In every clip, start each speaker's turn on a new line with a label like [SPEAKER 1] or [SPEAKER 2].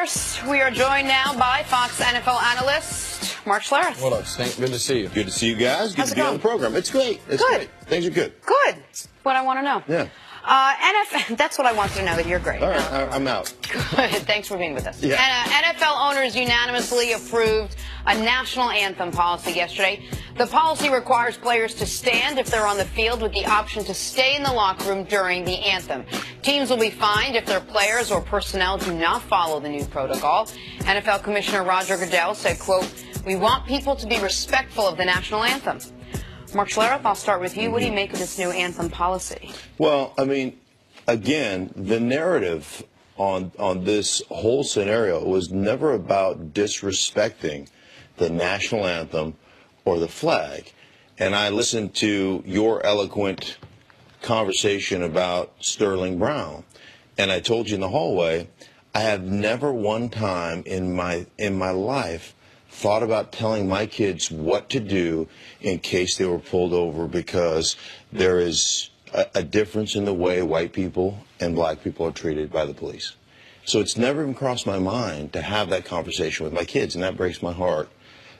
[SPEAKER 1] course, we are joined now by Fox NFL analyst Mark Schlereth.
[SPEAKER 2] What up, Stink? Good to see you.
[SPEAKER 3] Good to see you guys. Good to be on the program. It's great. It's
[SPEAKER 1] Good.
[SPEAKER 3] great. Things are good.
[SPEAKER 1] Good. That's what I want to know.
[SPEAKER 3] Yeah.
[SPEAKER 1] NFL, that's what I wanted to know, that you're great.
[SPEAKER 3] All right, I'm out.
[SPEAKER 1] Good. Thanks for being with us.
[SPEAKER 3] Yeah.
[SPEAKER 1] NFL owners unanimously approved a national anthem policy yesterday. The policy requires players to stand if they're on the field with the option to stay in the locker room during the anthem. Teams will be fined if their players or personnel do not follow the new protocol. NFL Commissioner Roger Goodell said, quote, "We want people to be respectful of the national anthem." Mark Schlereth, I'll start with you. What do you make of this new anthem policy?
[SPEAKER 3] Well, I mean, again, the narrative on this whole scenario was never about disrespecting the national anthem or the flag. And I listened to your eloquent conversation about Sterling Brown, and I told you in the hallway, I have never one time in my life thought about telling my kids what to do in case they were pulled over, because there is a difference in the way white people and black people are treated by the police. So it's never even crossed my mind to have that conversation with my kids, and that breaks my heart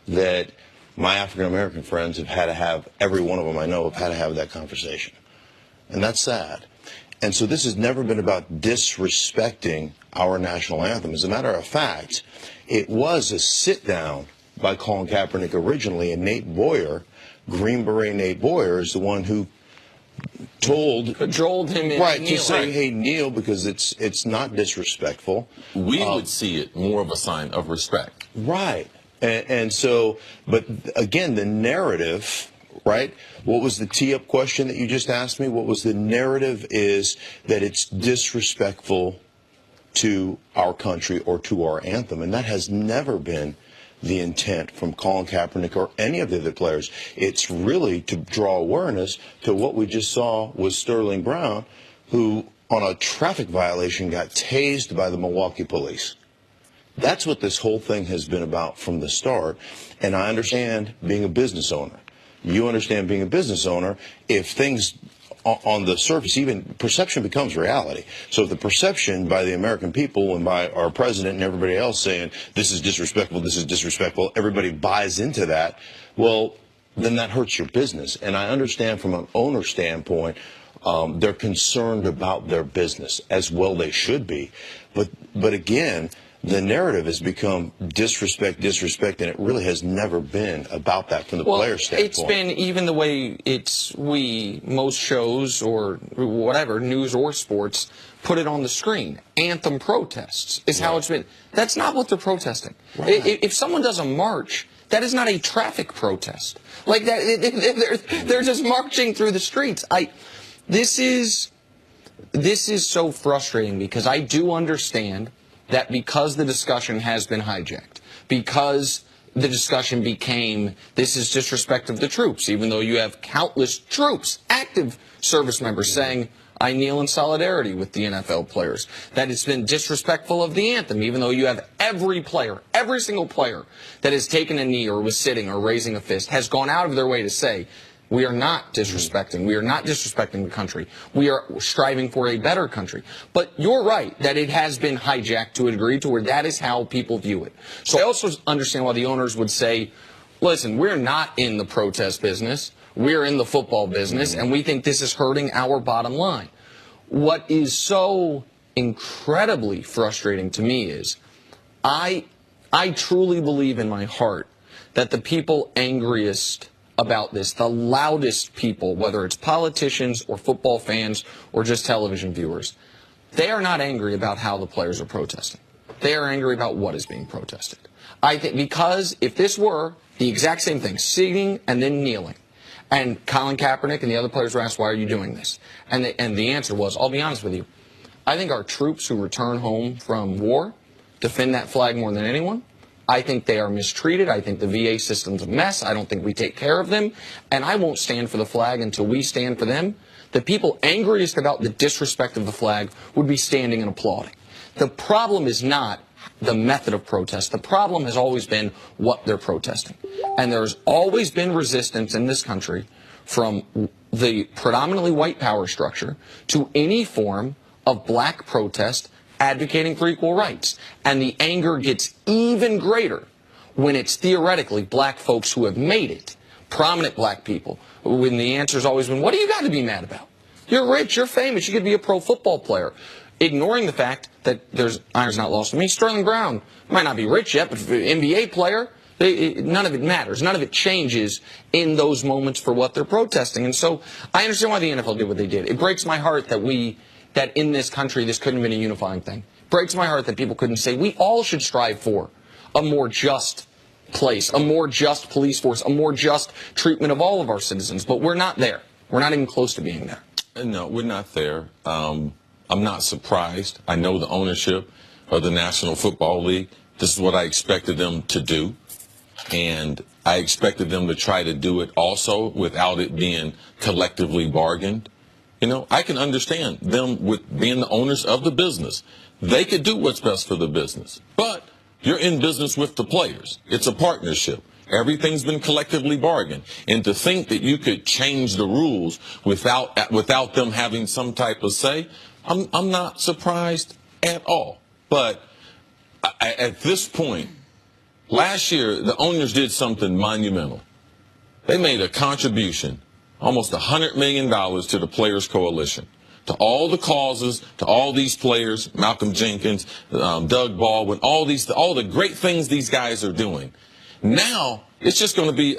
[SPEAKER 3] that my African-American friends have had to have, every one of them I know have had to have that conversation. And that's sad. And so this has never been about disrespecting our national anthem. As a matter of fact, it was a sit-down by Colin Kaepernick originally, and Nate Boyer, Green Beret Nate Boyer, is the one who
[SPEAKER 2] cajoled him in
[SPEAKER 3] right to say, hey, kneel, because it's not disrespectful.
[SPEAKER 4] We would see it more of a sign of respect.
[SPEAKER 3] Right. And so, but again, the narrative, right? What was the tee-up question that you just asked me? What was the narrative is that it's disrespectful to our country or to our anthem, and that has never been the intent from Colin Kaepernick or any of the other players. It's really to draw awareness to what we just saw with Sterling Brown, who on a traffic violation got tased by the Milwaukee police. That's what this whole thing has been about from the start, and I understand being a business owner. You understand being a business owner, if things on the surface, even perception becomes reality. So if the perception by the American people and by our president and everybody else saying this is disrespectful, everybody buys into that, well, then that hurts your business. And I understand from an owner standpoint, they're concerned about their business, as well they should be. But again, the narrative has become disrespect, and it really has never been about that from the player standpoint.
[SPEAKER 2] It's been even the way most shows or whatever, news or sports, put it on the screen. Anthem protests is how it's been. That's not what they're protesting. Right. If someone does a march, that is not a traffic protest. Like that, they're just marching through the streets. This is so frustrating, because I do understand that because the discussion has been hijacked, because the discussion became this is disrespect of the troops, even though you have countless troops, active service members saying, I kneel in solidarity with the NFL players, that it's been disrespectful of the anthem, even though you have every player, every single player that has taken a knee or was sitting or raising a fist has gone out of their way to say, we are not disrespecting. We are not disrespecting the country. We are striving for a better country. But you're right that it has been hijacked to a degree to where that is how people view it. So I also understand why the owners would say, listen, we're not in the protest business. We're in the football business, and we think this is hurting our bottom line. What is so incredibly frustrating to me is I truly believe in my heart that the people angriest about this, the loudest people, whether it's politicians or football fans or just television viewers, they are not angry about how the players are protesting. They are angry about what is being protested. I think because if this were the exact same thing, sitting and then kneeling, and Colin Kaepernick and the other players were asked, why are you doing this? And the answer was, I'll be honest with you, I think our troops who return home from war defend that flag more than anyone. I think they are mistreated. I think the VA system's a mess. I don't think we take care of them. And I won't stand for the flag until we stand for them. The people angriest about the disrespect of the flag would be standing and applauding. The problem is not the method of protest. The problem has always been what they're protesting. And there's always been resistance in this country from the predominantly white power structure to any form of black protest advocating for equal rights. And the anger gets even greater when it's theoretically black folks who have made it, prominent black people, when the answer's always been, what do you got to be mad about? You're rich, you're famous, you could be a pro football player. Ignoring the fact that there's iron's not lost to me. Sterling Brown might not be rich yet, but NBA player, none of it matters. None of it changes in those moments for what they're protesting. And so I understand why the NFL did what they did. It breaks my heart that in this country this couldn't have been a unifying thing. It breaks my heart that people couldn't say we all should strive for a more just place, a more just police force, a more just treatment of all of our citizens. But we're not there. We're not even close to being there.
[SPEAKER 4] No, we're not there. I'm not surprised. I know the ownership of the National Football League. This is what I expected them to do. And I expected them to try to do it also without it being collectively bargained. You know, I can understand them with being the owners of the business. They could do what's best for the business. But you're in business with the players. It's a partnership. Everything's been collectively bargained. And to think that you could change the rules without them having some type of say, I'm not surprised at all. But at this point, last year, the owners did something monumental. They made a contribution, almost $100 million to the Players Coalition, to all the causes, to all these players, Malcolm Jenkins, Doug Baldwin, all the great things these guys are doing. Now, it's just going to be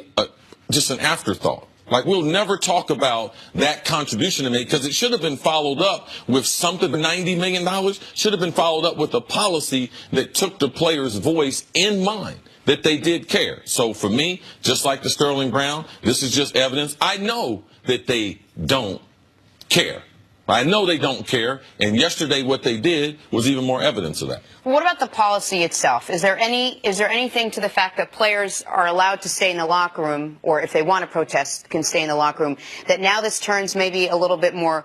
[SPEAKER 4] just an afterthought. Like, we'll never talk about that contribution they made because it should have been followed up with something. $90 million should have been followed up with a policy that took the players' voice in mind, that they did care. So for me, just like the Sterling Brown, this is just evidence. I know that they don't care. I know they don't care, and yesterday what they did was even more evidence of that.
[SPEAKER 1] What about the policy itself? Is there anything to the fact that players are allowed to stay in the locker room, or if they want to protest, can stay in the locker room, that now this turns maybe a little bit more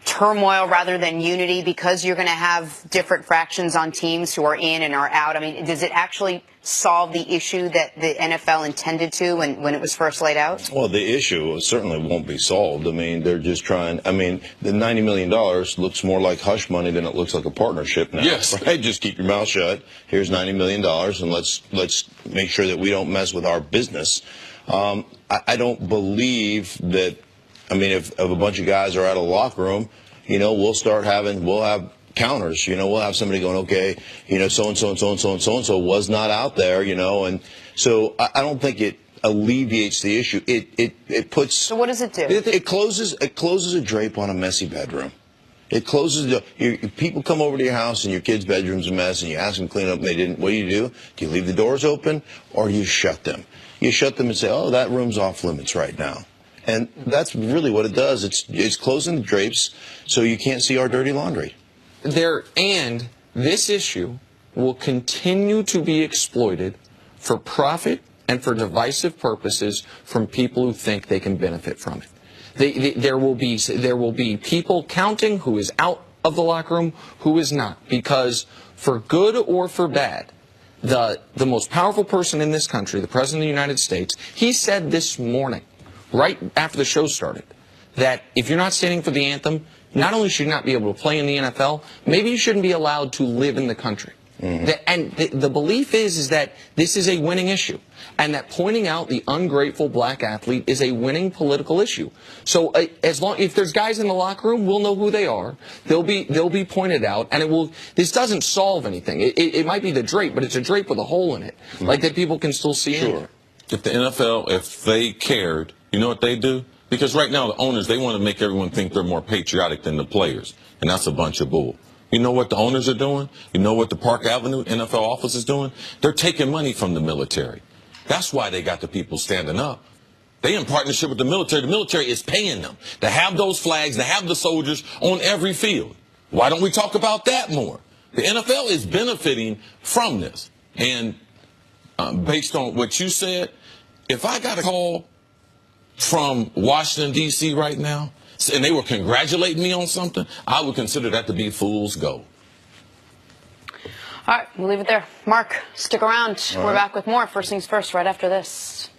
[SPEAKER 1] turmoil rather than unity because you're going to have different fractions on teams who are in and are out? I mean, does it actually solve the issue that the NFL intended to when it was first laid out?
[SPEAKER 3] Well, the issue certainly won't be solved. I mean, they're just trying. I mean, the $90 million looks more like hush money than it looks like a partnership now.
[SPEAKER 4] Yes.
[SPEAKER 3] Right? Just keep your mouth shut. Here's $90 million, and let's make sure that we don't mess with our business. I don't believe that. I mean, if a bunch of guys are out of the locker room, you know, we'll have counters. You know, we'll have somebody going, okay, you know, so-and-so and so-and-so and so-and-so was not out there, you know. And so I don't think it alleviates the issue. It puts.
[SPEAKER 1] So what does it do?
[SPEAKER 3] It closes a drape on a messy bedroom. It closes people come over to your house and your kid's bedroom's a mess and you ask them to clean up and they didn't. What do? Do you leave the doors open or do you shut them? You shut them and say, oh, that room's off limits right now. And that's really what it does. It's closing the drapes so you can't see our dirty laundry.
[SPEAKER 2] And this issue will continue to be exploited for profit and for divisive purposes from people who think they can benefit from it. There will be people counting who is out of the locker room, who is not, because for good or for bad, the most powerful person in this country, the President of the United States, he said this morning, right after the show started, that if you're not standing for the anthem, not only should you not be able to play in the NFL, maybe you shouldn't be allowed to live in the country. Mm-hmm. The belief is that this is a winning issue, and that pointing out the ungrateful black athlete is a winning political issue. So if there's guys in the locker room, we'll know who they are. They'll be pointed out, and this doesn't solve anything. It might be the drape, but it's a drape with a hole in it, mm-hmm. like that people can still see.
[SPEAKER 3] Sure.
[SPEAKER 4] If the NFL, if they cared, you know what they do? Because right now the owners, they want to make everyone think they're more patriotic than the players, and that's a bunch of bull. You know what the owners are doing? You know what the Park Avenue NFL office is doing? They're taking money from the military. That's why they got the people standing up. They in partnership with the military. The military is paying them to have those flags, to have the soldiers on every field. Why don't we talk about that more? The NFL is benefiting from this. And based on what you said, if I got a call from Washington, D.C. right now, and they were congratulating me on something, I would consider that to be fool's gold.
[SPEAKER 1] All right, we'll leave it there. Mark, stick around. We're back with more First Things First right after this.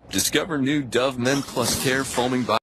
[SPEAKER 5] Discover new Dove Men Plus Care Foaming Body.